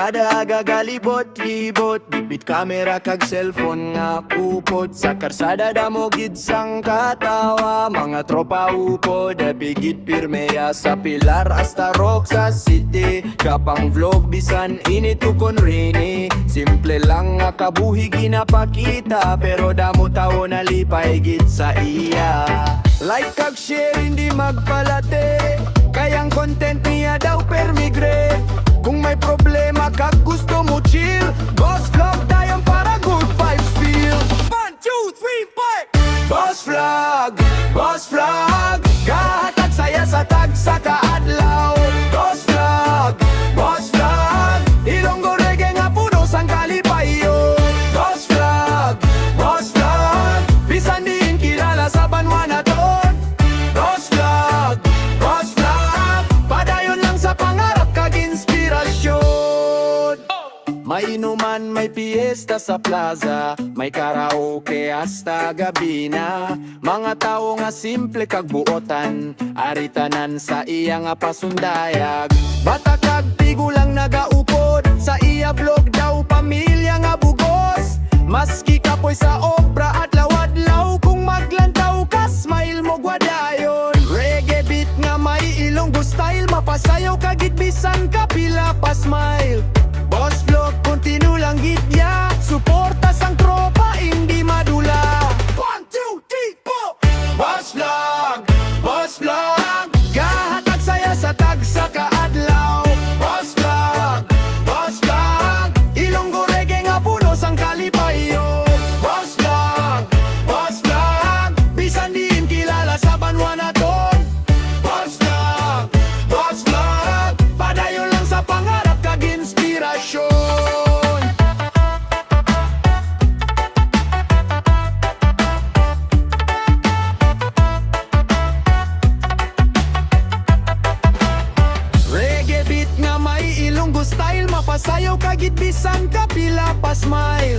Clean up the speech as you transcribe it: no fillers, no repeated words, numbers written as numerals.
barkada gagalibot-libot, bit kamera kag cellphone nga kupot. Sa karsada damo gid sang katawa, mga tropa upod bigit pirmeya sa pilar hasta rock sa city. Kapang vlog bisan init ukon rini, simple lang nga kabuhi ginapakita, pero damo tao nalipay gid sa iya. Like kag share hindi magpalate, kayang content niya daw permigre. Kung may problema kag gusto mo chill, Boss Vlog dayon para good vibes feel. 1, 2, 3, 4 Boss Vlog, Boss Vlog, kahatag saya sa tag sa kaadlaw. Boss Vlog, Boss Vlog, Ilonggo reggae nga puno sang kalipayo. Boss Vlog, Boss Vlog, bisan diin kilala sa banwa naton. Boss Vlog, Boss Vlog, padayon lang sa pangarap kag inspirasyon. May inuman, may piyesta sa plaza, may karaoke hasta gabi na. Mga tao nga simple kag buotan, aritanan sa iya nga pasundayag. Bata kag tigulang nagaupod, sa iya vlog daw pamilya nga bugos. Maski kapoy sa obra adlaw-adlaw, kung maglantaw ka smile mo gwadayon. Reggae beat nga may Ilonggo style, mapasayaw kagit bisan kapila pa smile. Boss Vlog, kontinu lang gidya, suporta sang tropa, hindi madula. 1, 2, 3, 4 Boss Vlog, Boss Vlog, kahatag saya sa tag sa kaadlaw. Boss Vlog, Boss Vlog, Ilonggo reggae nga puno sang kalipayo. Boss Vlog, Boss Vlog, bisan diin kilala sa banwa naton. Boss Vlog, Boss Vlog, padayon lang sa pangarap kag inspirasyon. Reggae beat nga may Ilonggo style, mapasayaw kagit bisan kapila pa smile.